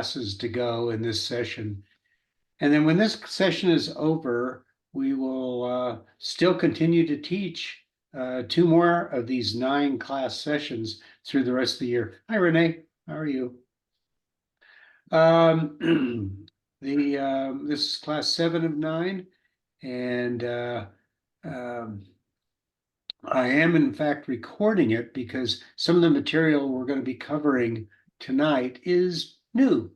classes to go in this session. And then when this session is over, we will still continue to teach 2 more of these 9 class sessions through the rest of the year. Hi, Renee. How are you? This is class 7 of 9, and um, I am in fact recording it because some of the material we're going to be covering tonight is new.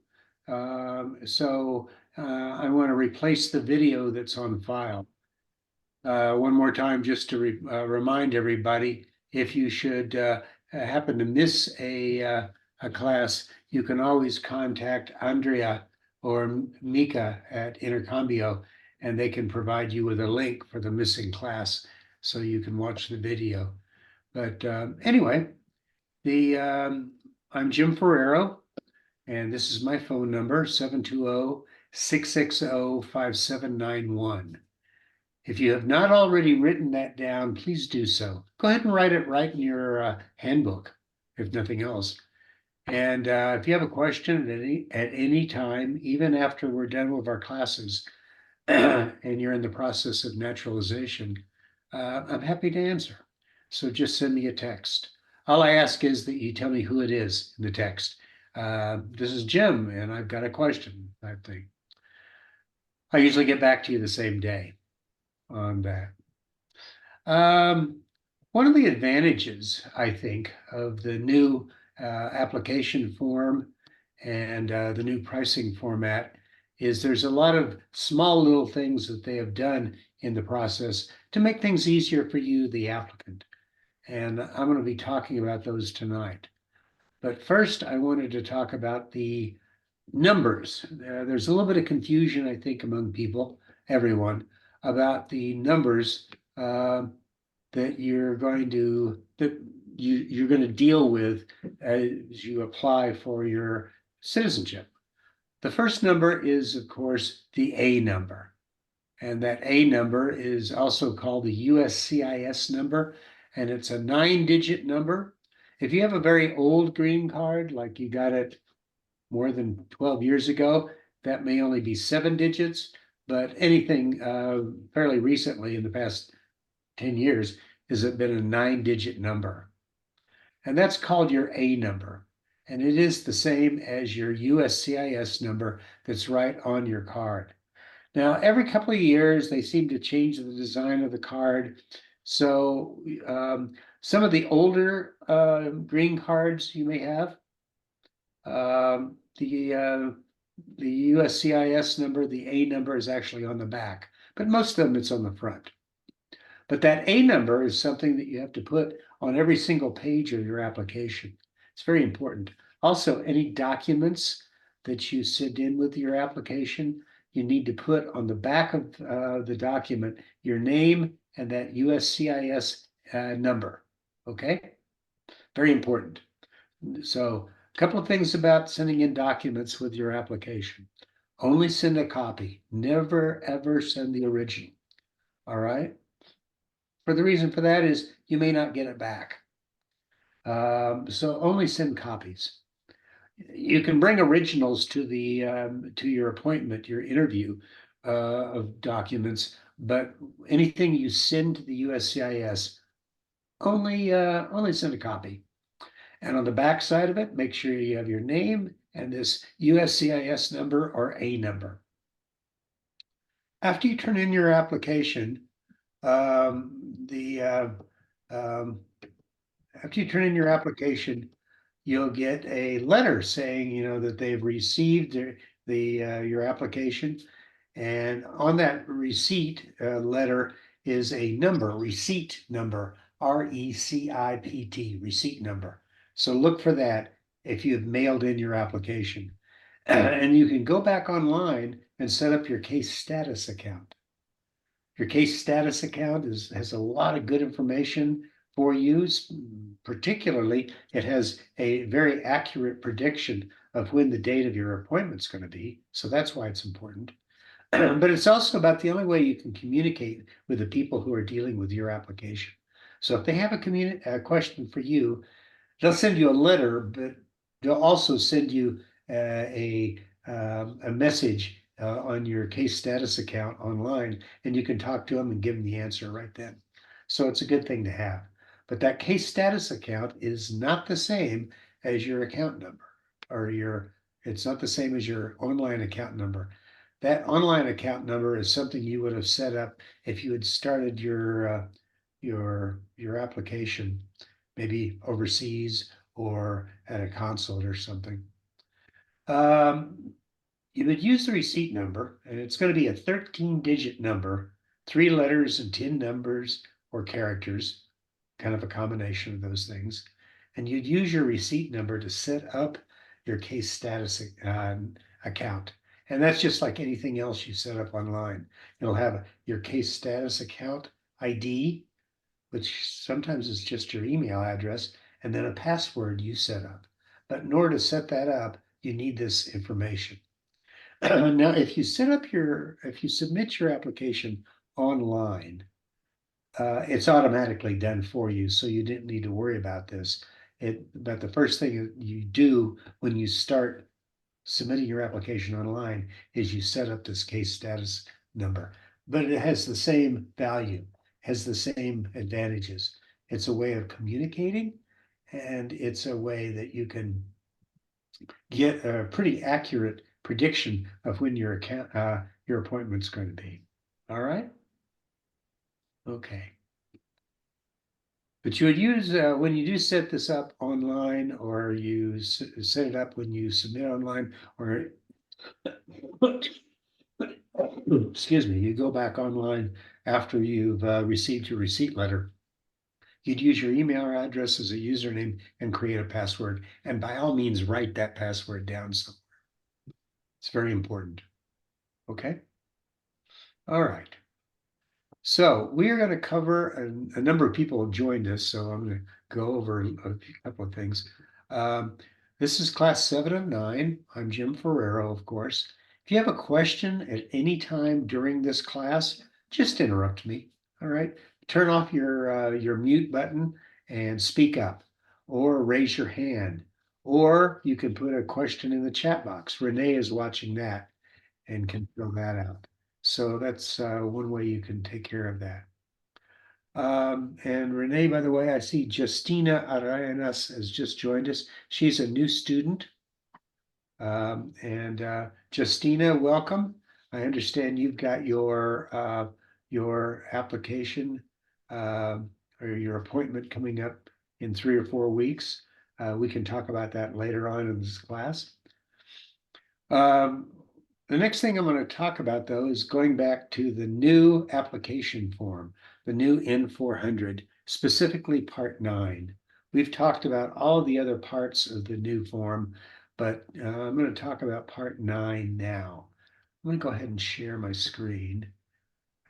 So I want to replace the video that's on file. One more time, just to remind everybody, if you should happen to miss a class, you can always contact Andrea or Mika at Intercambio, and they can provide you with a link for the missing class so you can watch the video. But anyway, I'm Jim Ferrero, and this is my phone number, 720-660-5791. If you have not already written that down, please do so. Go ahead and write it right in your handbook, if nothing else. And if you have a question at any time, even after we're done with our classes, and you're in the process of naturalization, I'm happy to answer. So just send me a text. All I ask is that you tell me who it is in the text. This is Jim, and I've got a question, I think. I usually get back to you the same day on that. One of the advantages, I think, of the new application form and the new pricing format is there's a lot of small little things that they have done in the process to make things easier for you, the applicant. And I'm going to be talking about those tonight. But first, I wanted to talk about the numbers. There's a little bit of confusion, I think, among people, everyone, about the numbers that you're going to deal with as you apply for your citizenship. The first number is, of course, the A number. And that A number is also called the USCIS number, and it's a 9-digit number. If you have a very old green card, like you got it more than 12 years ago, that may only be 7 digits, but anything fairly recently in the past 10 years has been a 9-digit number. And that's called your A number. And it is the same as your USCIS number that's right on your card. Now, every couple of years, they seem to change the design of the card. So some of the older green cards you may have, the USCIS number, the A number is actually on the back, but most of them it's on the front. But that A number is something that you have to put on every single page of your application. It's very important. Also, any documents that you send in with your application, you need to put on the back of the document your name and that USCIS number. Okay? Very important. So, a couple of things about sending in documents with your application. Only send a copy. Never, ever send the original. All right? For the reason for that is you may not get it back. So only send copies. You can bring originals to your appointment, your interview of documents, but anything you send to the USCIS, only send a copy. And on the back side of it, make sure you have your name and this USCIS number or A number. After you turn in your application, after you turn in your application, you'll get a letter saying, that they've received your application. And on that receipt letter is a number, receipt number, RECIPT, receipt number. So look for that if you have mailed in your application. And you can go back online and set up your case status account. Your case status account has a lot of good information for you. Particularly, it has a very accurate prediction of when the date of your appointment is going to be. So that's why it's important. But it's also about the only way you can communicate with the people who are dealing with your application. So if they have a question for you, they'll send you a letter, but they'll also send you a message on your case status account online, and you can talk to them and give them the answer right then. So it's a good thing to have. But that case status account is not the same as your account number or it's not the same as your online account number. That online account number is something you would have set up if you had started your application, maybe overseas or at a consulate or something. Um, you would use the receipt number, and it's going to be a 13-digit number, 3 letters and 10 numbers or characters, kind of a combination of those things. And you'd use your receipt number to set up your case status account. And that's just like anything else you set up online. You'll have your case status account ID, which sometimes is just your email address, and then a password you set up. But in order to set that up, you need this information. Now, if you submit your application online, it's automatically done for you, so you didn't need to worry about this. But the first thing you do when you start submitting your application online is you set up this case status number. But it has the same value, has the same advantages. It's a way of communicating, and it's a way that you can get a pretty accurate prediction of when your appointment's going to be. All right? Okay. But you would use when you do set this up online, or you set it up when you submit online, or excuse me, you go back online after you've received your receipt letter. You'd use your email address as a username and create a password. And by all means, write that password down somewhere. It's very important. Okay. All right. So we are going to cover a number of people have joined us, so I'm going to go over a couple of things. This is class 7 of 9. I'm Jim Ferrero, of course. If you have a question at any time during this class, just interrupt me. All right. Turn off your mute button and speak up, or raise your hand, or you can put a question in the chat box. Renee is watching that and can fill that out. So that's one way you can take care of that. And Renee, by the way, I see Justina Arenas has just joined us. She's a new student. And Justina, welcome. I understand you've got your application or your appointment coming up in 3 or 4 weeks. We can talk about that later on in this class. The next thing I'm going to talk about, though, is going back to the new application form, the new N400, specifically Part 9. We've talked about all the other parts of the new form, but I'm going to talk about Part 9 now. I'm going to go ahead and share my screen.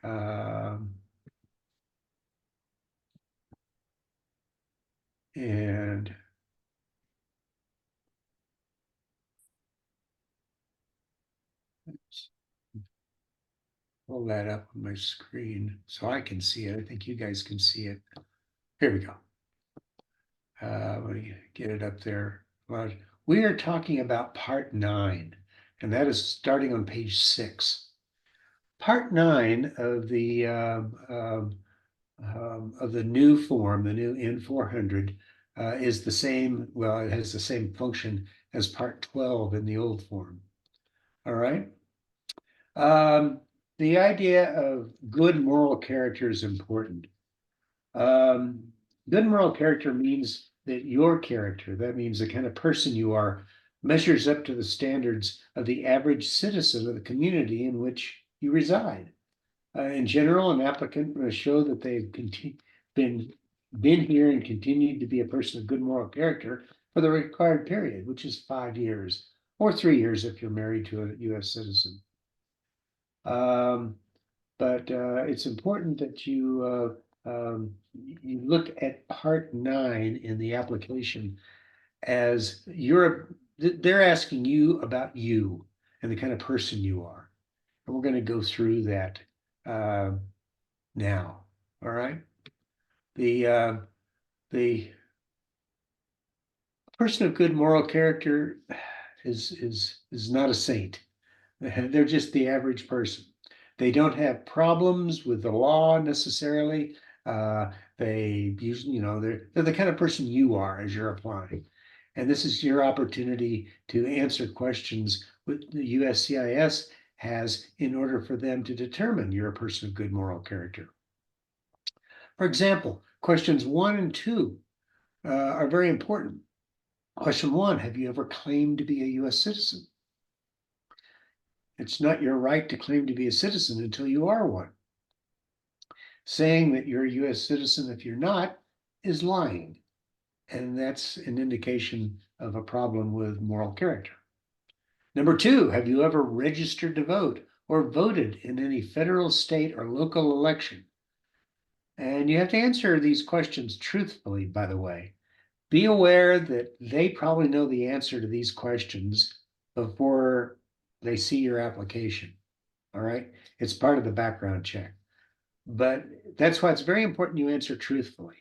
And pull that up on my screen so I can see it. I think you guys can see it. Here we go. Let me get it up there. We are talking about Part 9, and that is starting on page 6. Part 9 of the new form, the new N400, is the same. Well, it has the same function as Part 12 in the old form. All right. The idea of good moral character is important. Good moral character means that your character, that means the kind of person you are, measures up to the standards of the average citizen of the community in which you reside. In general, an applicant must show that they've been here and continued to be a person of good moral character for the required period, which is 5 years, or 3 years if you're married to a U.S. citizen. But it's important that you look at Part 9 in the application as they're asking you about you and the kind of person you are. And we're going to go through that now. All right. The person of good moral character is not a saint. They're just the average person. They don't have problems with the law necessarily. Uh, they usually, they're the kind of person you are as you're applying. And this is your opportunity to answer questions with the USCIS has in order for them to determine you're a person of good moral character. For example, questions 1 and 2 are very important. Question 1, have you ever claimed to be a US citizen? It's not your right to claim to be a citizen until you are one. Saying that you're a US citizen if you're not is lying. And that's an indication of a problem with moral character. Number 2, have you ever registered to vote or voted in any federal, state, or local election? And you have to answer these questions truthfully, by the way. Be aware that they probably know the answer to these questions before they see your application. All right. It's part of the background check. But that's why it's very important you answer truthfully.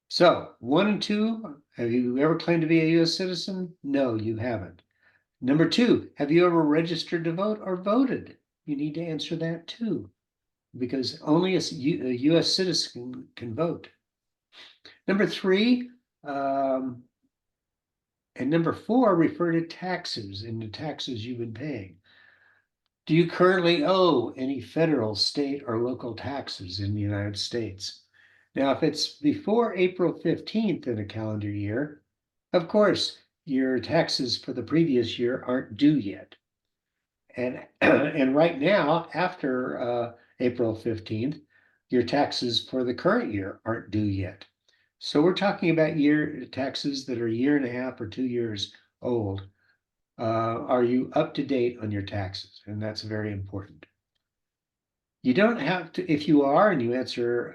So 1 and 2, have you ever claimed to be a US citizen? No, you haven't. Number 2, have you ever registered to vote or voted? You need to answer that too, because only a US citizen can vote. Number 3, and number 4 refer to taxes and the taxes you've been paying. Do you currently owe any federal, state, or local taxes in the United States? Now, if it's before April 15th in a calendar year, of course, your taxes for the previous year aren't due yet. And, and right now, after April 15th, your taxes for the current year aren't due yet. So we're talking about year taxes that are a year and a half or 2 years old. Are you up to date on your taxes? And that's very important. You don't have to, if you are and you answer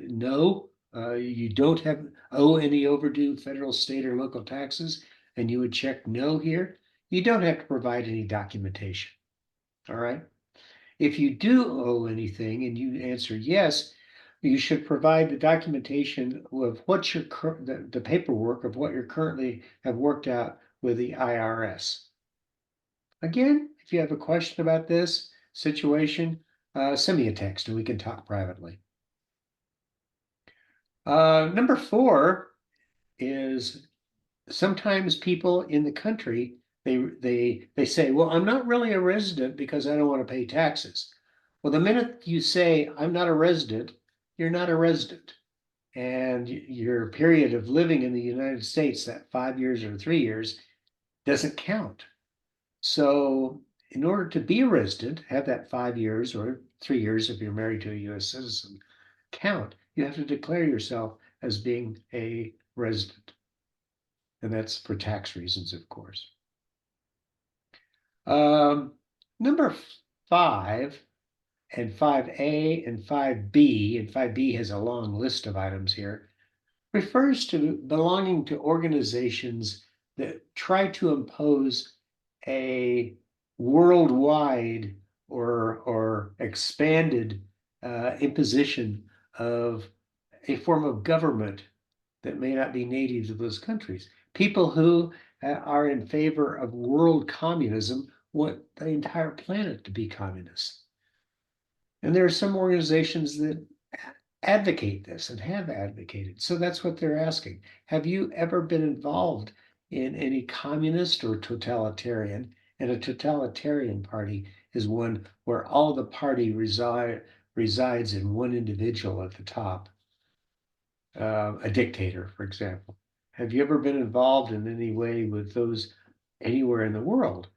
no, you don't owe any overdue federal, state, or local taxes, and you would check no here, you don't have to provide any documentation. All right. If you do owe anything and you answer yes, you should provide the documentation of what your the paperwork of what you currently have worked out with the IRS. Again, if you have a question about this situation, send me a text and we can talk privately. Number 4 is sometimes people in the country, they say, well, I'm not really a resident because I don't want to pay taxes. Well, the minute you say, I'm not a resident, you're not a resident. And your period of living in the United States, that 5 years or 3 years, doesn't count. So in order to be a resident, have that 5 years or 3 years if you're married to a US citizen count, you have to declare yourself as being a resident. And that's for tax reasons, of course. Number 5 and 5A and 5B, and 5B has a long list of items here, refers to belonging to organizations that try to impose a worldwide or expanded imposition of a form of government that may not be native to those countries. People who are in favor of world communism want the entire planet to be communist. And there are some organizations that advocate this and have advocated. So that's what they're asking. Have you ever been involved in any communist or totalitarian? And a totalitarian party is one where all the party resides in one individual at the top, a dictator, for example. Have you ever been involved in any way with those anywhere in the world?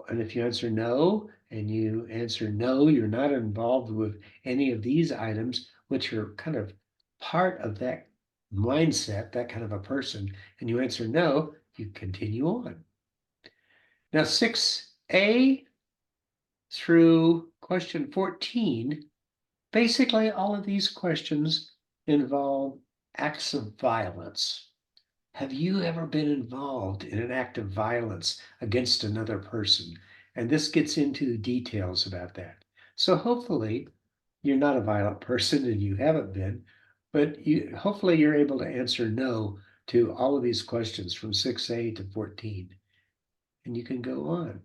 And if you answer no, and you answer no, you're not involved with any of these items, which are kind of part of that mindset, that kind of a person, and you answer no, you continue on. Now, 6A through question 14, basically all of these questions involve acts of violence. Have you ever been involved in an act of violence against another person? And this gets into details about that. So hopefully you're not a violent person and you haven't been, but hopefully you're able to answer no to all of these questions from 6A to 14. And you can go on.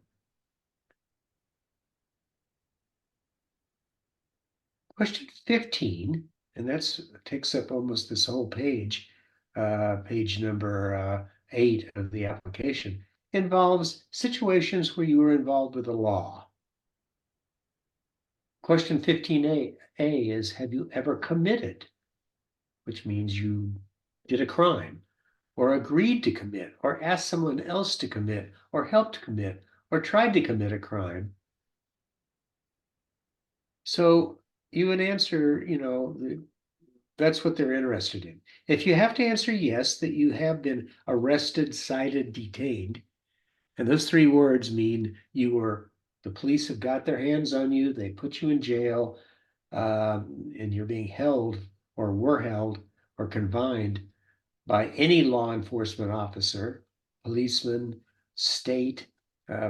Question 15, and that takes up almost this whole page, page number 8 of the application, involves situations where you were involved with the law. Question 15A is, have you ever committed, which means you did a crime, or agreed to commit, or asked someone else to commit, or helped commit, or tried to commit a crime? So you would answer, that's what they're interested in. If you have to answer yes, that you have been arrested, cited, detained, and those three words mean the police have got their hands on you, they put you in jail, and you're being held or were held or confined by any law enforcement officer, policeman, state,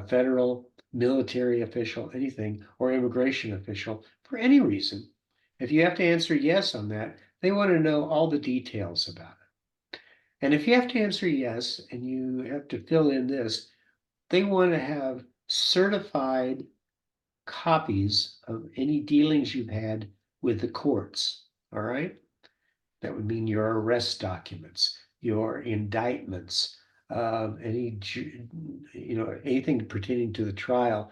federal, military official, anything, or immigration official for any reason. If you have to answer yes on that, they want to know all the details about it. And if you have to answer yes and you have to fill in this, they want to have certified copies of any dealings you've had with the courts. All right. That would mean your arrest documents, your indictments, anything pertaining to the trial.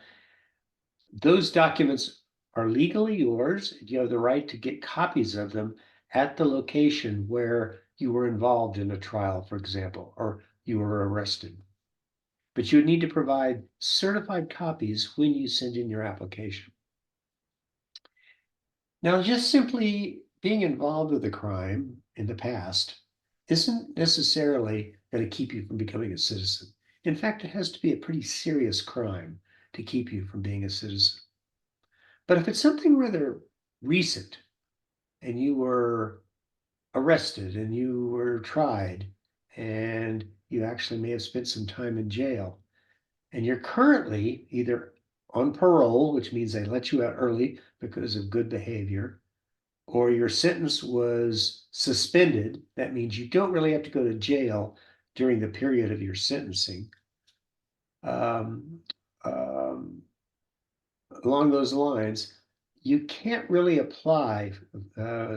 Those documents are legally yours. You have the right to get copies of them at the location where you were involved in a trial, for example, or you were arrested. But you would need to provide certified copies when you send in your application. Now, just simply being involved with a crime in the past isn't necessarily going to keep you from becoming a citizen. In fact, it has to be a pretty serious crime to keep you from being a citizen. But if it's something rather recent and you were arrested and you were tried and you actually may have spent some time in jail and you're currently either on parole, which means they let you out early because of good behavior, or your sentence was suspended, that means you don't really have to go to jail during the period of your sentencing. Um, um, Along those lines, you can't really apply,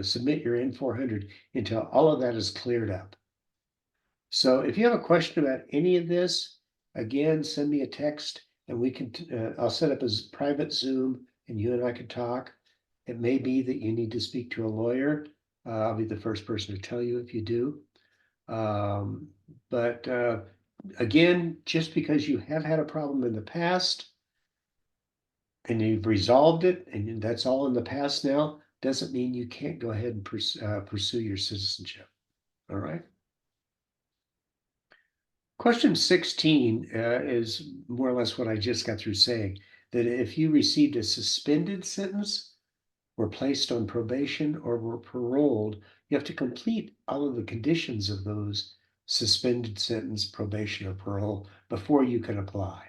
submit your N-400 until all of that is cleared up. So if you have a question about any of this, again, send me a text and I'll set up a private Zoom and you and I can talk. It may be that you need to speak to a lawyer. I'll be the first person to tell you if you do. But again, just because you have had a problem in the past and you've resolved it and that's all in the past now, doesn't mean you can't go ahead and pursue your citizenship. All right. Question 16 is more or less what I just got through saying, that if you received a suspended sentence, were placed on probation, or were paroled, you have to complete all of the conditions of those suspended sentence, probation, or parole before you can apply.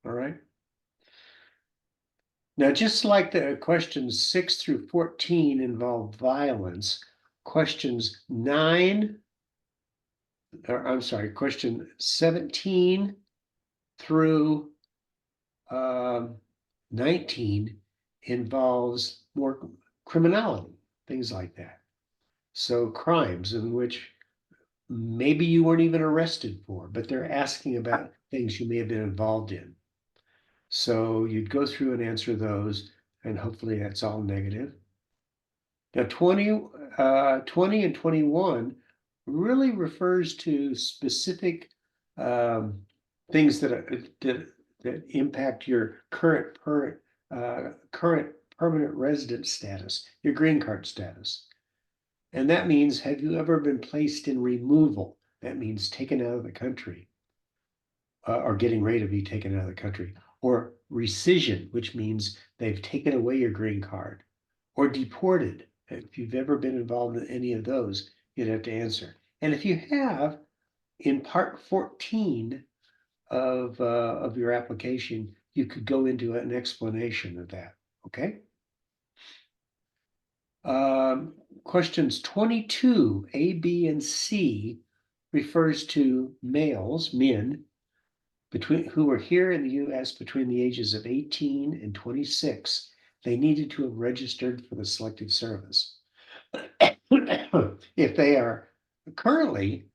All right. Now, just like the questions 6 through 14 involve violence, questions 9, or I'm sorry, question 17 through 19 involves more criminality, things like that. So crimes in which maybe you weren't even arrested for, but they're asking about things you may have been involved in. So you'd go through and answer those, and hopefully that's all negative. Now 20 and 21 really refers to specific things that impact your current permanent resident status, your green card status. And that means, have you ever been placed in removal? That means taken out of the country, or getting ready to be taken out of the country, or rescission, which means they've taken away your green card, or deported. If you've ever been involved in any of those, you'd have to answer. And if you have, in part 14 of your application, you could go into an explanation of that, okay? Questions 22, A, B, and C refers to males, men, who were here in the US between the ages of 18 and 26. They needed to have registered for the Selective Service. If they are currently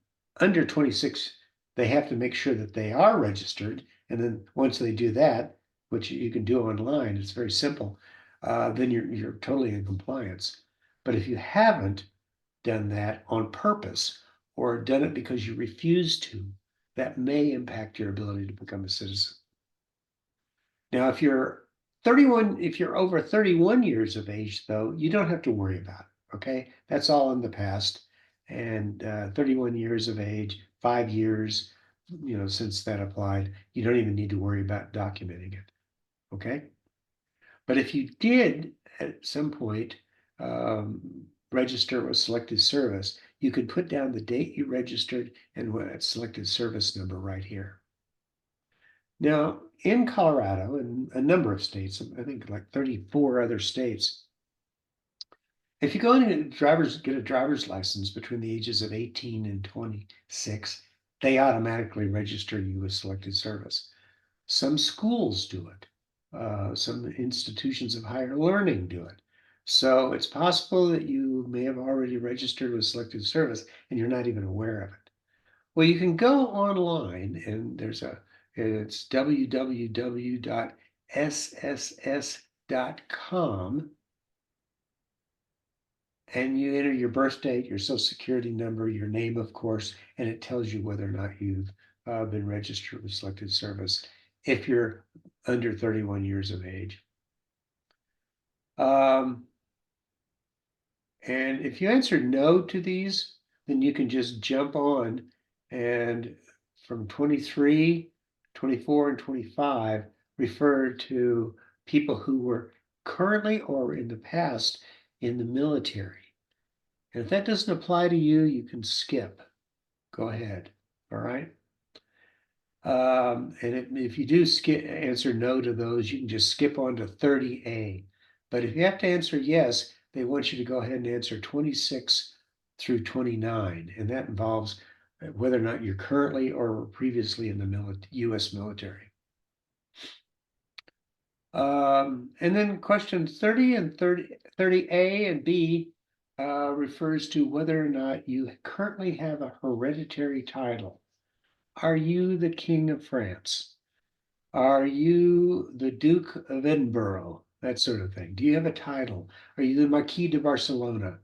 under 26, they have to make sure that they are registered. And then once they do that, which you can do online, it's very simple, then you're totally in compliance. But if you haven't done that on purpose or done it because you refuse to, that may impact your ability to become a citizen. Now, if you're over 31 years of age, though, you don't have to worry about it. Okay, that's all in the past. And 31 years of age, 5 years, since that applied, you don't even need to worry about documenting it. Okay, but if you did at some point register with Selective Service, you could put down the date you registered and what Selective Service number right here. Now, in Colorado and a number of states, I think like 34 other states, if you go and get a driver's license between the ages of 18 and 26, they automatically register you with Selective Service. Some schools do it. Some institutions of higher learning do it. So it's possible that you may have already registered with Selective Service and you're not even aware of it. Well, you can go online and it's www.sss.com, and you enter your birth date, your social security number, your name, of course, and it tells you whether or not you've been registered with Selective Service if you're under 31 years of age. And if you answer no to these, then you can just jump on, and from 23, 24, and 25 refer to people who were currently or in the past in the military. And if that doesn't apply to you, you can skip. Go ahead. All right. And if you do answer no to those, you can just skip on to 30A. But if you have to answer yes, they want you to go ahead and answer 26 through 29. And that involves whether or not you're currently or previously in the US military. And then questions 30 and 30A and B refers to whether or not you currently have a hereditary title. Are you the King of France? Are you the Duke of Edinburgh? That sort of thing. Do you have a title? Are you the Marquis de Barcelona?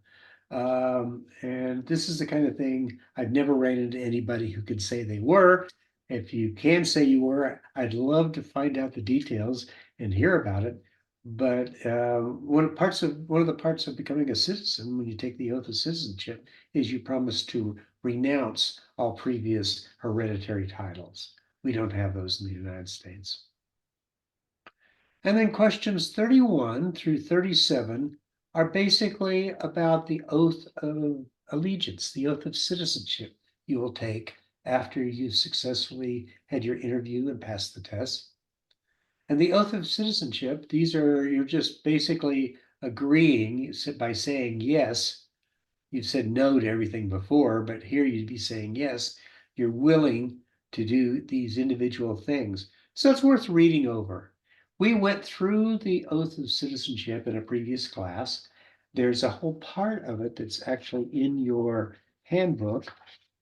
And this is the kind of thing I've never ran into anybody who could say they were. If you can say you were, I'd love to find out the details and hear about it. But one of the parts of becoming a citizen when you take the oath of citizenship is you promise to renounce all previous hereditary titles. We don't have those in the United States. And then questions 31 through 37 are basically about the oath of allegiance, the oath of citizenship you will take after you successfully had your interview and passed the test. And the oath of citizenship, you're just basically agreeing by saying yes. You've said no to everything before, but here you'd be saying yes. You're willing to do these individual things. So it's worth reading over. We went through the oath of citizenship in a previous class. There's a whole part of it that's actually in your handbook.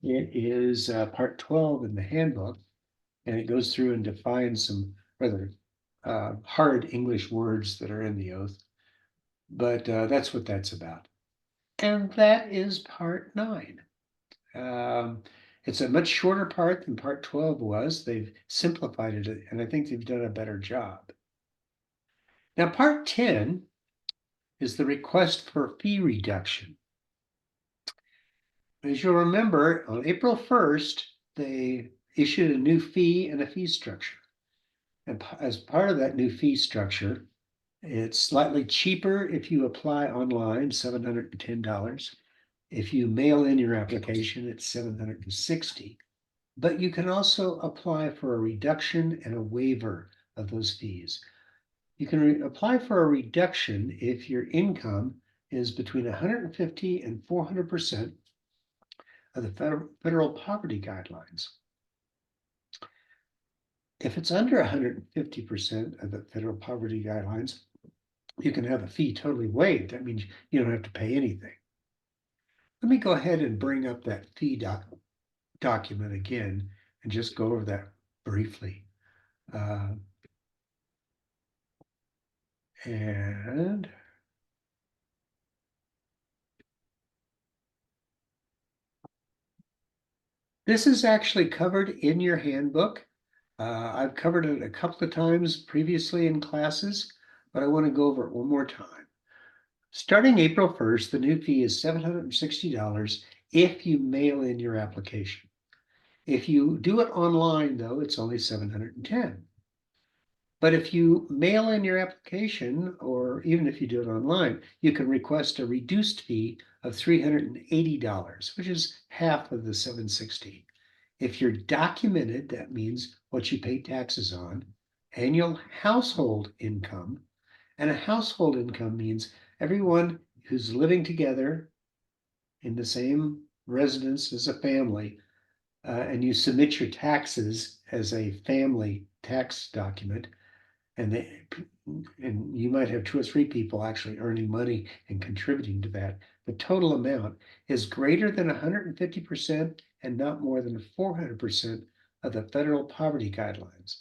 It is part 12 in the handbook, and it goes through and defines some rather hard English words that are in the oath. But that's what that's about. And that is part 9. It's a much shorter part than part 12 was. They've simplified it, and I think they've done a better job. Now, part 10 is the request for fee reduction. As you'll remember, on April 1st, they issued a new fee and a fee structure. And as part of that new fee structure, it's slightly cheaper if you apply online, $710. If you mail in your application, it's $760. But you can also apply for a reduction and a waiver of those fees. You can apply for a reduction if your income is between 150 and 400% of the federal poverty guidelines. If it's under 150% of the federal poverty guidelines, you can have a fee totally waived. That means you don't have to pay anything. Let me go ahead and bring up that fee document again and just go over that briefly. And this is actually covered in your handbook. I've covered it a couple of times previously in classes, but I want to go over it one more time. Starting April 1st, the new fee is $760 if you mail in your application. If you do it online, though, it's only $710. But if you mail in your application, or even if you do it online, you can request a reduced fee of $380, which is half of the $760. If you're documented, that means what you pay taxes on, annual household income, and a household income means everyone who's living together in the same residence as a family, and you submit your taxes as a family tax document, and you might have 2 or 3 people actually earning money and contributing to that. The total amount is greater than 150% and not more than 400% of the federal poverty guidelines.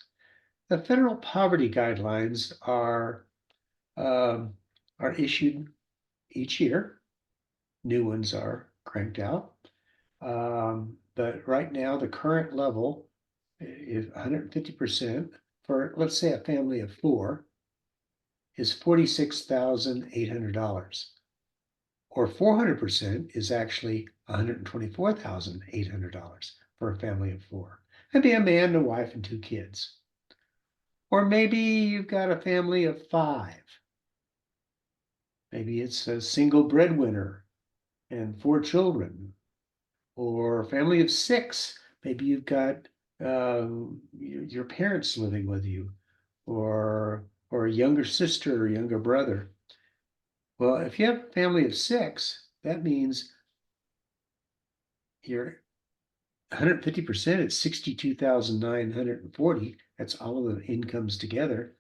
The federal poverty guidelines are issued each year. New ones are cranked out. But right now, the current level is 150% for, let's say, a family of 4 is $46,800. Or 400% is actually $124,800 for a family of 4. Maybe a man, a wife, and 2 kids. Or maybe you've got a family of 5. Maybe it's a single breadwinner and 4 children. Or a family of 6. Maybe you've got your parents living with you, or a younger sister or younger brother. Well, if you have a family of 6, that means you're 150% at 62,940. That's all of the incomes together,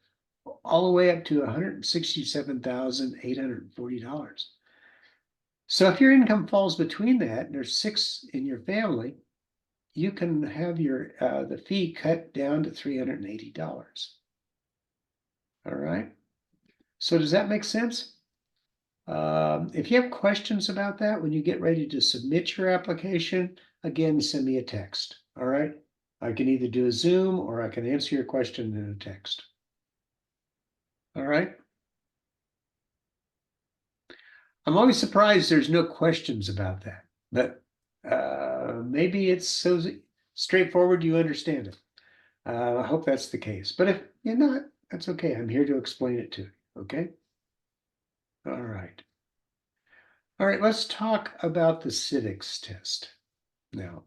all the way up to $167,840. So if your income falls between that, and there's 6 in your family, you can have your the fee cut down to $380. All right. So does that make sense? If you have questions about that when you get ready to submit your application, again, send me a text. All right. I can either do a Zoom or I can answer your question in a text. All right. I'm always surprised there's no questions about that, but maybe it's so straightforward you understand it. I hope that's the case. But if you're not, that's okay. I'm here to explain it to you. Okay. All right. All right, let's talk about the civics test now.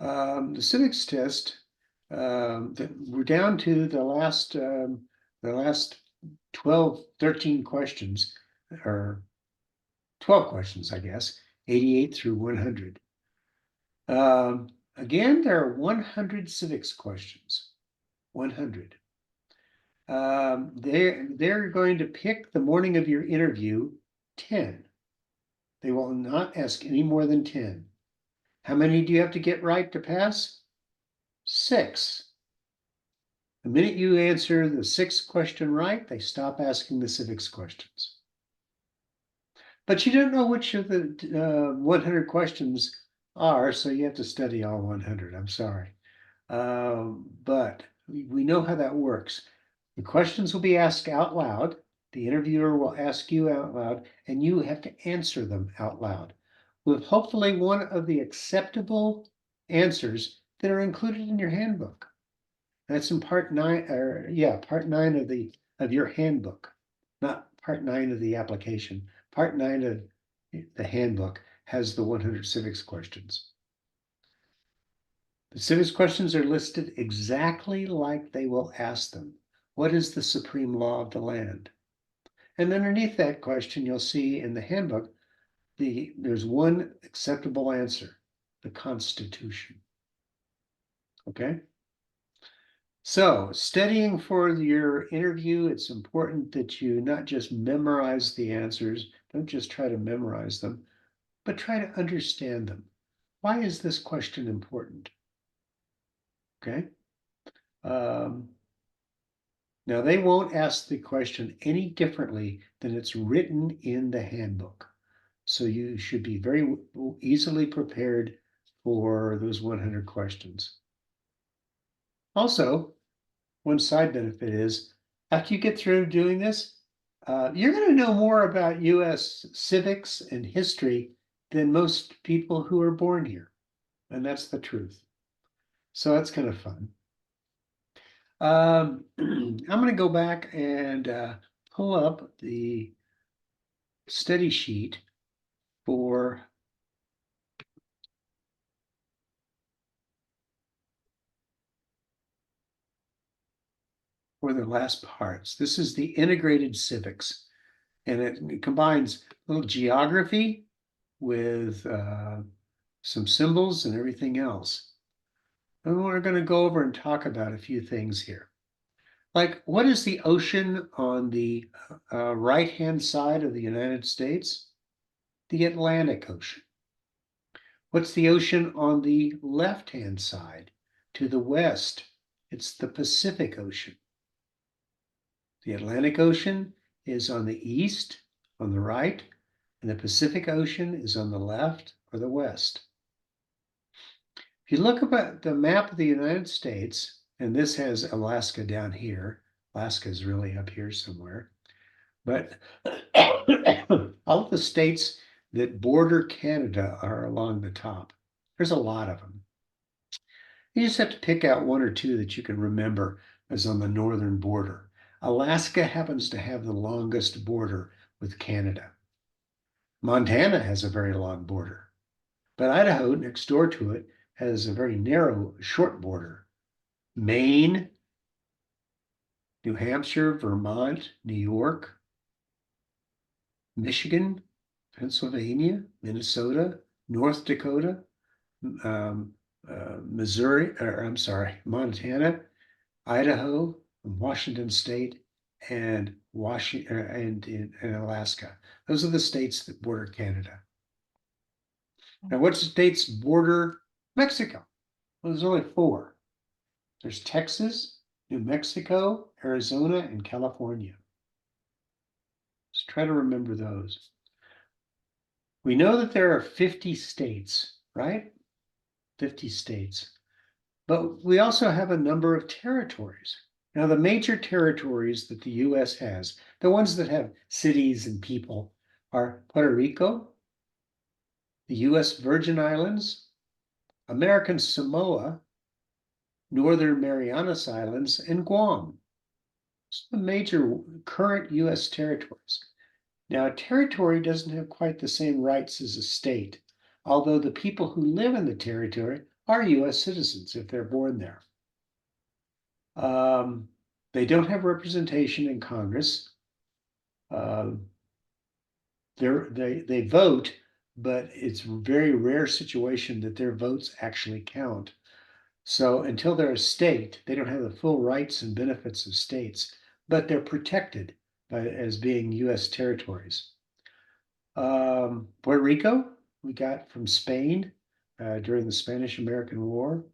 The civics test, we're down to the last 12, 13 questions, or 12 questions, I guess, 88 through 100. Again, there are 100 civics questions, 100. They're going to pick the morning of your interview 10. They will not ask any more than 10. How many do you have to get right to pass? 6. The minute you answer the 6th question right, they stop asking the civics questions. But you don't know which of the 100 questions are, so you have to study all 100. I'm sorry. But we know how that works. The questions will be asked out loud. The interviewer will ask you out loud, and you have to answer them out loud with hopefully one of the acceptable answers that are included in your handbook. That's in part 9, or part 9 of your handbook, not part 9 of the application. Part 9 of the handbook has the 100 civics questions. The civics questions are listed exactly like they will ask them. What is the supreme law of the land? And underneath that question, you'll see in the handbook, there's one acceptable answer, the Constitution. Okay? So, studying for your interview, it's important that you not just memorize the answers, don't just try to memorize them, but try to understand them. Why is this question important? Okay. Now, they won't ask the question any differently than it's written in the handbook. So you should be very easily prepared for those 100 questions. Also, one side benefit is after you get through doing this, you're going to know more about US civics and history than most people who are born here. And that's the truth. So that's kind of fun. I'm going to go back and pull up the study sheet for the last parts. This is the integrated civics, and it combines a little geography with some symbols and everything else. And we're going to go over and talk about a few things here. Like, what is the ocean on the right-hand side of the United States? The Atlantic Ocean. What's the ocean on the left-hand side? To the west, it's the Pacific Ocean. The Atlantic Ocean is on the east, on the right, and the Pacific Ocean is on the left or the west. If you look at the map of the United States, and this has Alaska down here, Alaska is really up here somewhere, but all of the states that border Canada are along the top. There's a lot of them. You just have to pick out one or two that you can remember as on the northern border. Alaska happens to have the longest border with Canada. Montana has a very long border, but Idaho, next door to it, has a very narrow, short border. Maine, New Hampshire, Vermont, New York, Michigan, Pennsylvania, Minnesota, North Dakota, Missouri, or I'm sorry, Montana, Idaho, Washington State, and Alaska. Those are the states that border Canada. Now, what states border Mexico? Well, there's only 4. There's Texas, New Mexico, Arizona, and California. Let's try to remember those. We know that there are 50 states, right? 50 states. But we also have a number of territories. Now, the major territories that the US has, the ones that have cities and people, are Puerto Rico, the US Virgin Islands, American Samoa, Northern Marianas Islands, and Guam. So the major current US territories. Now, a territory doesn't have quite the same rights as a state, although the people who live in the territory are US citizens if they're born there. They don't have representation in Congress. They vote, but it's a very rare situation that their votes actually count. So until they're a state, they don't have the full rights and benefits of states, but they're protected as being US territories. Puerto Rico, we got from Spain during the Spanish-American War.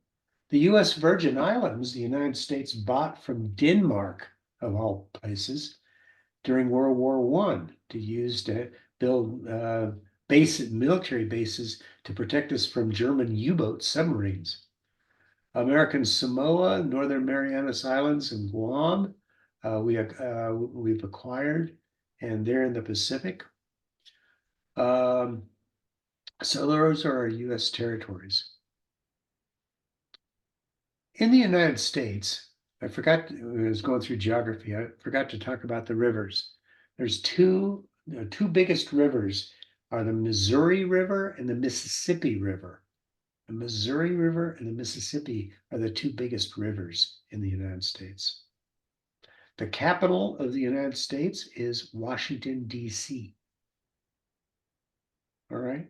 The US Virgin Islands, the United States bought from Denmark, of all places, during World War I to use to build military bases to protect us from German U-boat submarines. American Samoa, Northern Marianas Islands, and Guam, we've acquired, and they're in the Pacific. So those are our US territories. In the United States, I was going through geography, I forgot to talk about the rivers. There's two biggest rivers are the Missouri River and the Mississippi River. The Missouri River and the Mississippi are the 2 biggest rivers in the United States. The capital of the United States is Washington, D.C. All right.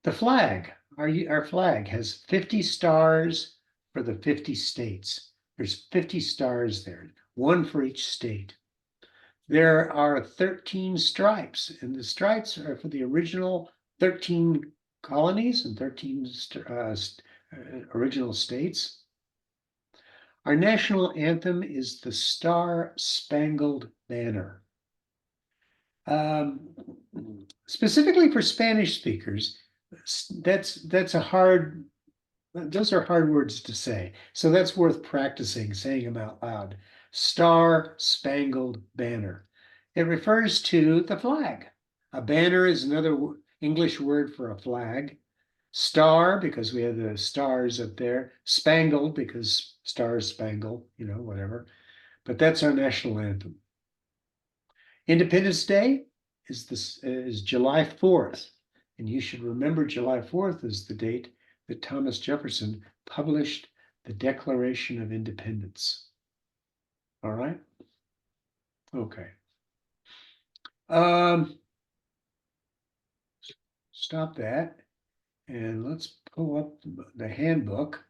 The flag, our flag has 50 stars for the 50 states. There's 50 stars there, one for each state. There are 13 stripes, and the stripes are for the original 13 colonies and 13 original states. Our national anthem is the Star Spangled Banner. Specifically for Spanish speakers, that's a hard, those are hard words to say. So that's worth practicing saying them out loud. Star Spangled Banner. It refers to the flag. A banner is another English word for a flag. Star, because we have the stars up there. Spangled, because stars spangle, whatever. But that's our national anthem. Independence Day is July 4th. And you should remember July 4th is the date that Thomas Jefferson published the Declaration of Independence. All right? Okay. Stop that. And let's pull up the handbook.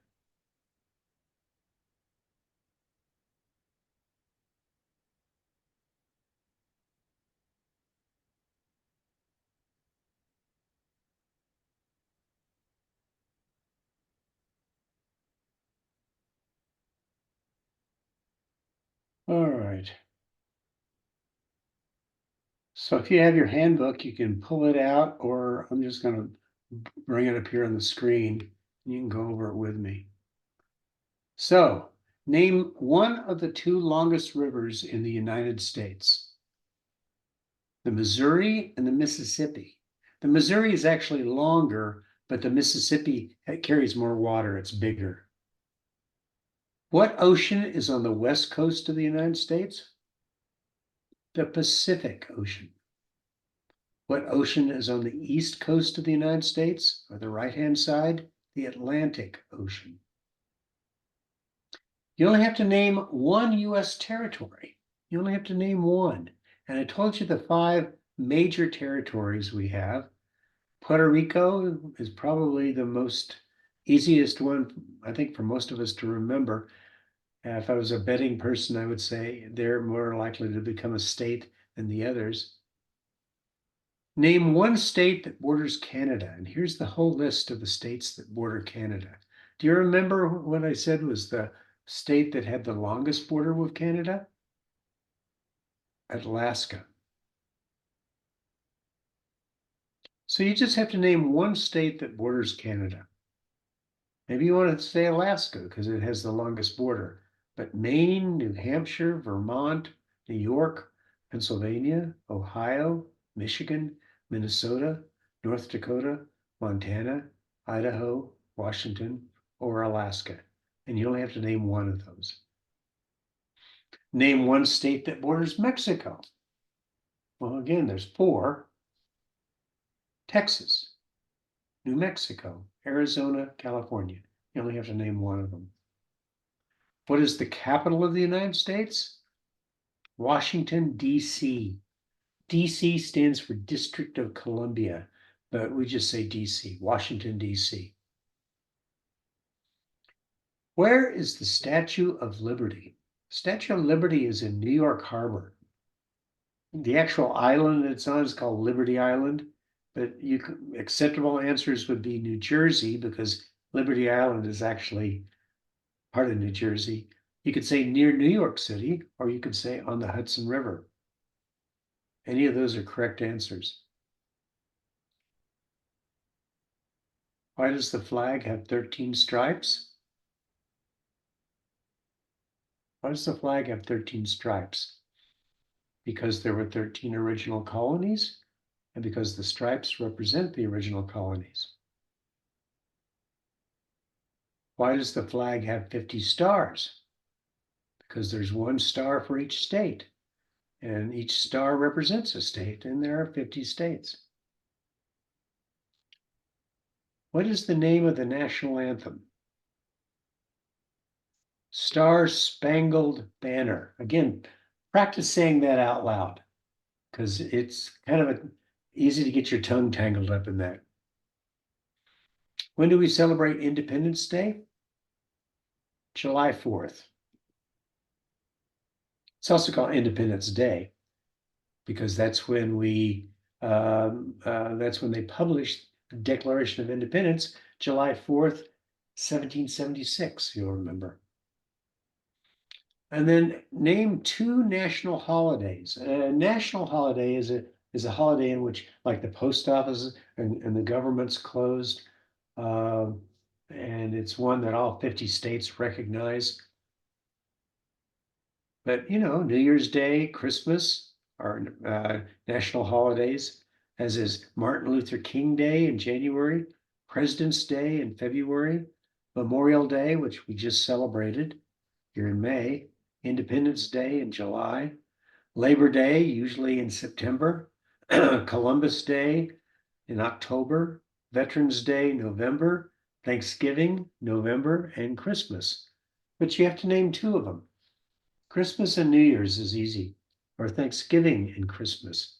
All right. So if you have your handbook, you can pull it out, or I'm just going to bring it up here on the screen. You can go over it with me. So name one of the two longest rivers in the United States. The Missouri and the Mississippi. The Missouri is actually longer, but the Mississippi carries more water. It's bigger. What ocean is on the west coast of the United States? The Pacific Ocean. What ocean is on the east coast of the United States, or the right-hand side? The Atlantic Ocean. You only have to name one U.S. territory. You only have to name one. And I told you the 5 major territories we have. Puerto Rico is probably the most easiest one, I think, for most of us to remember. If I was a betting person, I would say they're more likely to become a state than the others. Name one state that borders Canada. And here's the whole list of the states that border Canada. Do you remember what I said was the state that had the longest border with Canada? Alaska. So you just have to name one state that borders Canada. Maybe you want to say Alaska because it has the longest border. But Maine, New Hampshire, Vermont, New York, Pennsylvania, Ohio, Michigan, Minnesota, North Dakota, Montana, Idaho, Washington, or Alaska. And you only have to name one of those. Name one state that borders Mexico. Well, again, there's 4. Texas, New Mexico, Arizona, California. You only have to name one of them. What is the capital of the United States? Washington, D.C. D.C. stands for District of Columbia, but we just say D.C., Washington, D.C. Where is the Statue of Liberty? Statue of Liberty is in New York Harbor. The actual island it's on is called Liberty Island, but acceptable answers would be New Jersey because Liberty Island is actually part of New Jersey. You could say near New York City, or you could say on the Hudson River. Any of those are correct answers. Why does the flag have 13 stripes? Why does the flag have 13 stripes? Because there were 13 original colonies, and because the stripes represent the original colonies. Why does the flag have 50 stars? Because there's one star for each state, and each star represents a state, and there are 50 states. What is the name of the national anthem? Star Spangled Banner. Again, practice saying that out loud because it's kind of easy to get your tongue tangled up in that. When do we celebrate Independence Day? July 4th. It's also called Independence Day because that's when they published the Declaration of Independence, July 4th, 1776, you'll remember. And then name two national holidays. A national holiday is a holiday in which, like, the post office and the government's closed. Um, and it's one that all 50 states recognize. But New Year's Day, Christmas are national holidays, as is Martin Luther King Day in January, President's Day in February, Memorial Day, which we just celebrated here in May, Independence Day in July, Labor Day, usually in September, Columbus Day in October, Veterans Day, November, Thanksgiving, November, and Christmas. But you have to name two of them. Christmas and New Year's is easy, or Thanksgiving and Christmas.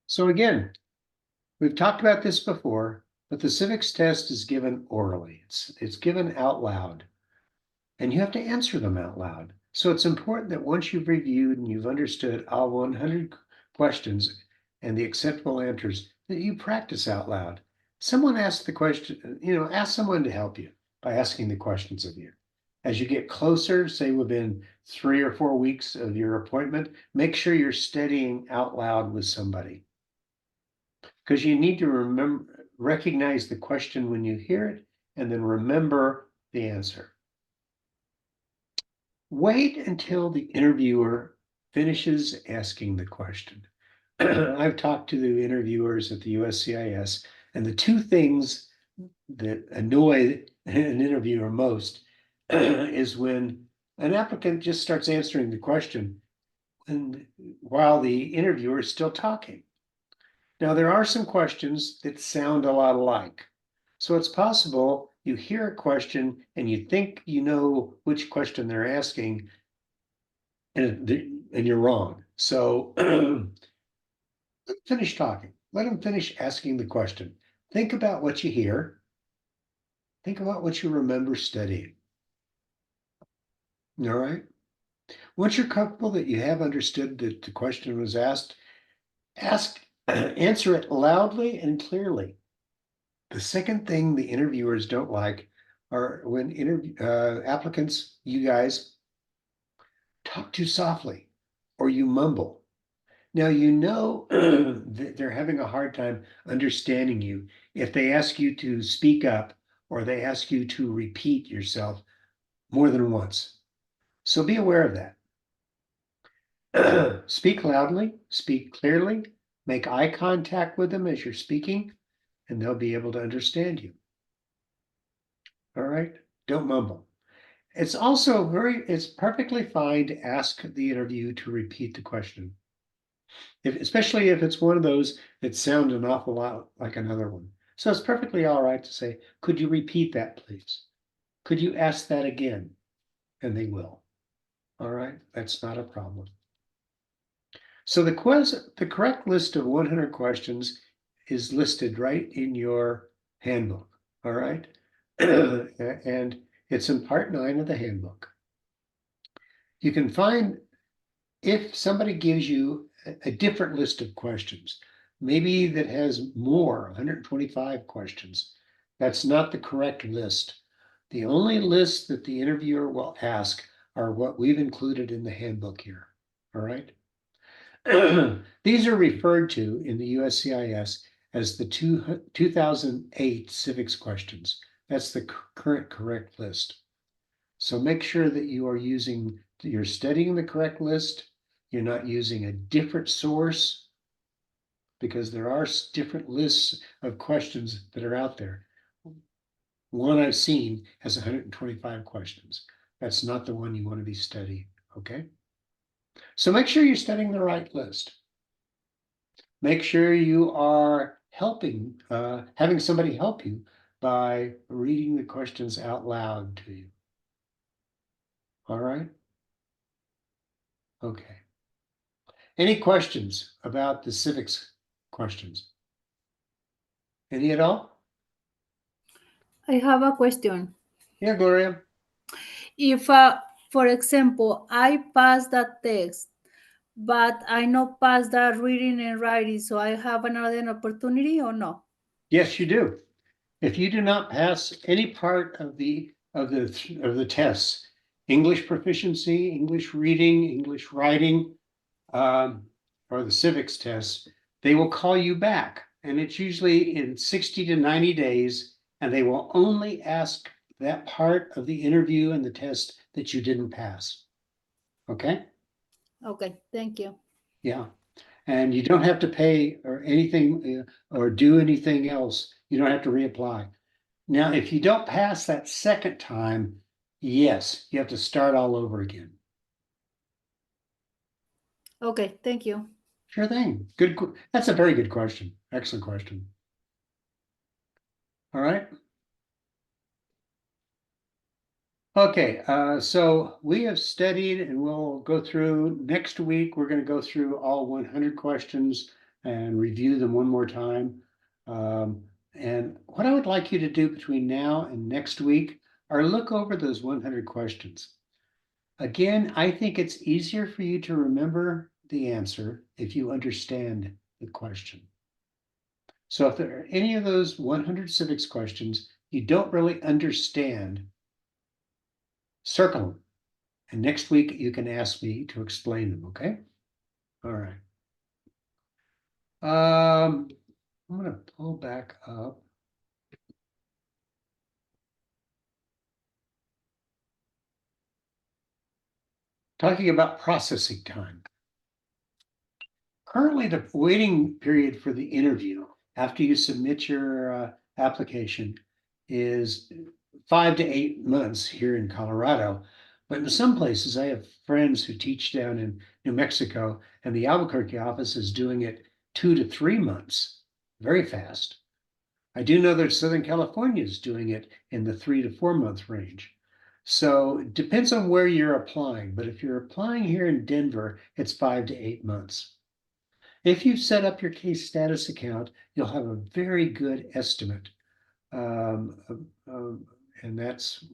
So again, we've talked about this before, but the civics test is given orally. It's given out loud, and you have to answer them out loud. So it's important that once you've reviewed and you've understood all 100 questions and the acceptable answers, that you practice out loud. Someone asks the question, ask someone to help you by asking the questions of you. As you get closer, say within 3 or 4 weeks of your appointment, make sure you're studying out loud with somebody because you need to recognize the question when you hear it and then remember the answer. Wait until the interviewer finishes asking the question. I've talked to the interviewers at the USCIS, and the two things that annoy an interviewer most is when an applicant just starts answering the question and while the interviewer is still talking. Now, there are some questions that sound a lot alike. So it's possible you hear a question and you think you know which question they're asking, and you're wrong. So finish talking. Let them finish asking the question. Think about what you hear. Think about what you remember studying. All right. Once you're comfortable that you have understood that the question was asked, answer it loudly and clearly. The second thing the interviewers don't like are when applicants, you guys, talk too softly or you mumble. Now that they're having a hard time understanding you if they ask you to speak up or they ask you to repeat yourself more than once. So be aware of that. Speak loudly, speak clearly, make eye contact with them as you're speaking, and they'll be able to understand you. All right? Don't mumble. It's perfectly fine to ask the interview to repeat the question. Especially if it's one of those that sound an awful lot like another one. So it's perfectly all right to say, could you repeat that, please? Could you ask that again? And they will. All right, that's not a problem. So the correct list of 100 questions is listed right in your handbook. All right. And it's in part 9 of the handbook. You can find if somebody gives you a different list of questions, maybe that has more, 125 questions, that's not the correct list. The only list that the interviewer will ask are what we've included in the handbook here. All right. These are referred to in the USCIS as the 2008 civics questions. That's the current correct list. So make sure that you're studying the correct list. You're not using a different source because there are different lists of questions that are out there. One I've seen has 125 questions. That's not the one you want to be studying, okay? So make sure you're studying the right list. Make sure you are helping, having somebody help you by reading the questions out loud to you. All right? Okay. Any questions about the civics questions? Any at all? I have a question. Yeah, Gloria. If, for example, I pass that test, but I not pass the reading and writing, so I have another opportunity or no? Yes, you do. If you do not pass any part of the tests, English proficiency, English reading, English writing, or the civics tests, they will call you back. And it's usually in 60 to 90 days, and they will only ask that part of the interview and the test that you didn't pass. Okay? Okay, thank you. Yeah. And you don't have to pay or anything or do anything else. You don't have to reapply. Now, if you don't pass that second time, yes, you have to start all over again. Okay, thank you. Sure thing. Good. That's a very good question. Excellent question. All right. Okay, so we have studied and we'll go through next week. We're going to go through all 100 questions and review them one more time. And what I would like you to do between now and next week are look over those 100 questions. Again, I think it's easier for you to remember the answer if you understand the question. So if there are any of those 100 civics questions you don't really understand, circle them. And next week you can ask me to explain them, okay? All right. I'm going to pull back up. Talking about processing time. Currently, the waiting period for the interview after you submit your application is 5 to 8 months here in Colorado. But in some places, I have friends who teach down in New Mexico, and the Albuquerque office is doing it 2 to 3 months, very fast. I do know that Southern California is doing it in the 3 to 4 month range. So it depends on where you're applying. But if you're applying here in Denver, it's 5 to 8 months. If you've set up your case status account, you'll have a very good estimate. And that's,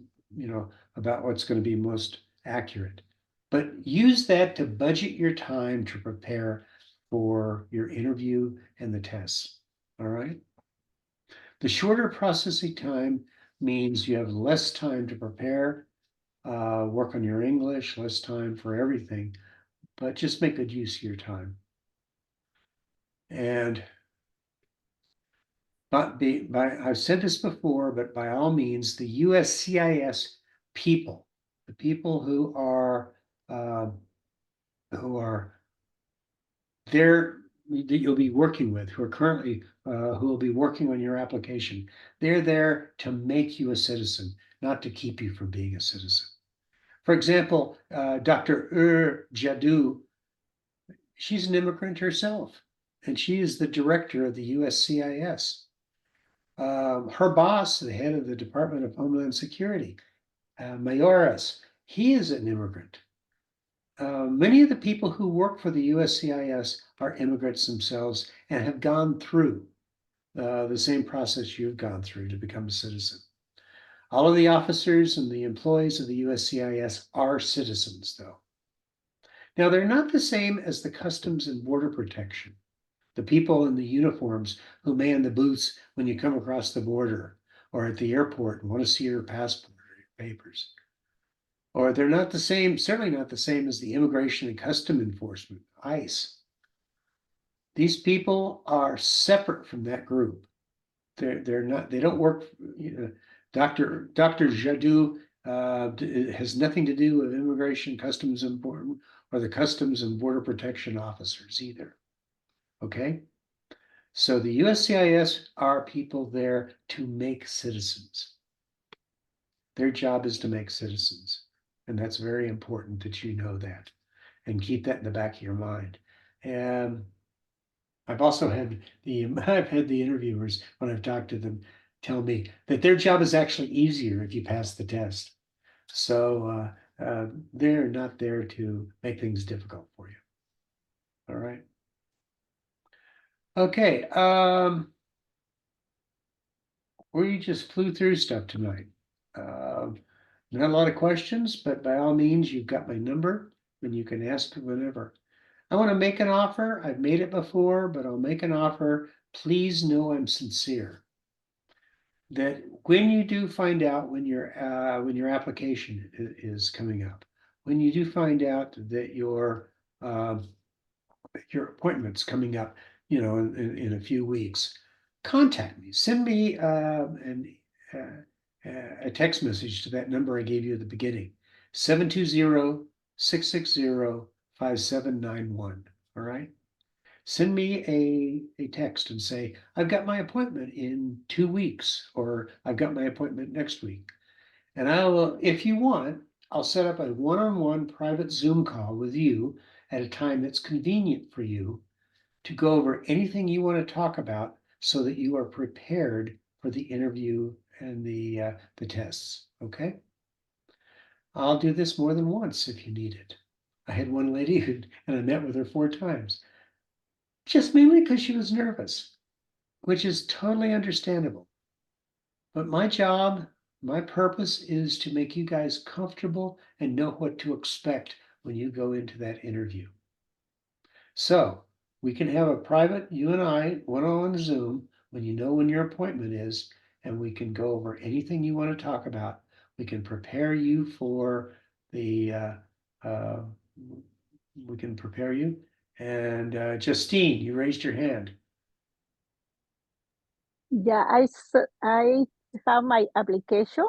about what's going to be most accurate. But use that to budget your time to prepare for your interview and the tests. All right. The shorter processing time means you have less time to prepare, work on your English, less time for everything, but just make good use of your time. And I've said this before, but by all means, the USCIS people, the people uh, who are there that you'll be working with, who are currently who will be working on your application, they're there to make you a citizen, not to keep you from being a citizen. For example, Dr. Jadu, she's an immigrant herself, and she is the director of the USCIS. Her boss, the head of the Department of Homeland Security, Mayoras, he is an immigrant. Many of the people who work for the USCIS are immigrants themselves and have gone through the same process you've gone through to become a citizen. All of the officers and the employees of the USCIS are citizens, though. Now, they're not the same as the Customs and Border Protection, the people in the uniforms who man the booths when you come across the border or at the airport and want to see your passport or your papers. Or they're not the same, certainly not the same as the Immigration and Custom Enforcement, ICE. These people are separate from that group. They're not, they don't work, Dr. Jadu has nothing to do with Immigration, Customs and Border, or the Customs and Border Protection officers either. Okay? So the USCIS are people there to make citizens. Their job is to make citizens. And that's very important that you know that. and keep that in the back of your mind. And I've also had I've had the interviewers, when I've talked to them, tell me that their job is actually easier if you pass the test. So they're not there to make things difficult for you. All right. Okay. We just flew through stuff tonight. Not a lot of questions, but by all means, you've got my number and you can ask whenever. I want to make an offer. I've made it before, but I'll make an offer. Please know I'm sincere. That when you do find out when your application is coming up, when you do find out that your appointment's coming up, in a few weeks, contact me. Send me a text message to that number I gave you at the beginning, 720-660-5791. All right. Send me a text and say, I've got my appointment in 2 weeks, or I've got my appointment next week. And I will, if you want, I'll set up a one-on-one private Zoom call with you at a time that's convenient for you to go over anything you want to talk about so that you are prepared for the interview and the tests. Okay. I'll do this more than once if you need it. I had one lady and I met with her 4 times, just mainly because she was nervous, which is totally understandable. But my job, my purpose is to make you guys comfortable and know what to expect when you go into that interview. So we can have a private, you and I, one-on-one Zoom when you know when your appointment is, and we can go over anything you want to talk about. We can prepare you for the, we can prepare you. And Justine, you raised your hand. Yeah, I have my application.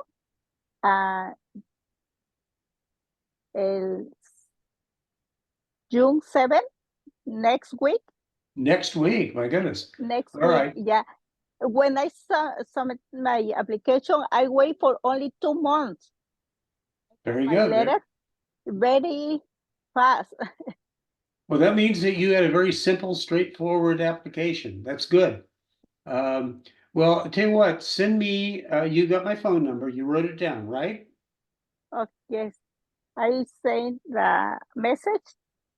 El June 7th, next week. Next week, my goodness. Next All week, right. yeah. When I submit my application, I wait for only 2 months. Very My good. letter, very fast. Well, that means that you had a very simple, straightforward application. That's good. Well, I'll tell you what, send me, you got my phone number. You wrote it down, right? Oh, yes. I send the message.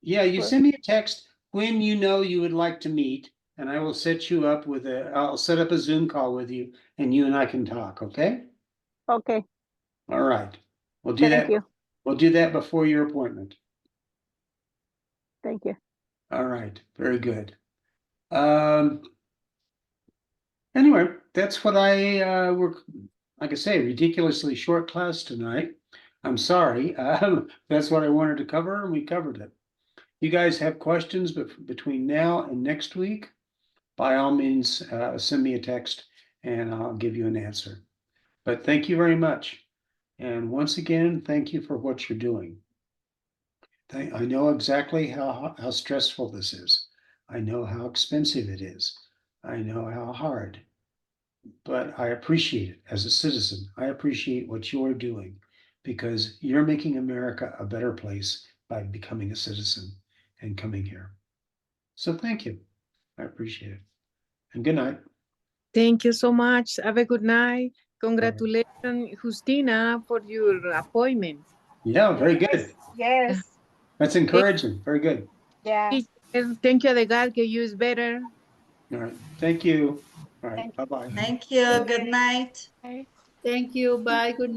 Yeah, you send me a text when you know you would like to meet, and I will set you up with I'll set up a Zoom call with you, and you and I can talk, okay? Okay. All right. We'll do Thank that. you. We'll do that before your appointment. Thank you. All right, very good. Anyway, that's what I work, like I say, ridiculously short class tonight. I'm sorry. That's what I wanted to cover, and we covered it. You guys have questions between now and next week, by all means, send me a text and I'll give you an answer. But thank you very much. And once again, thank you for what you're doing. I know exactly how stressful this is. I know how expensive it is. I know how hard. But I appreciate it as a citizen. I appreciate what you're doing because you're making America a better place by becoming a citizen and coming here. So thank you. I appreciate it. And good night. Thank you so much. Have a good night. Congratulations, Justina, for your appointment. Yeah, very good. Yes. That's encouraging. Very good. Yeah. Teacher, thank you, Edgar, que you is better. All right. Thank you. All right. Thank you. Bye-bye. Thank you. Good night. Thank you. Bye. Good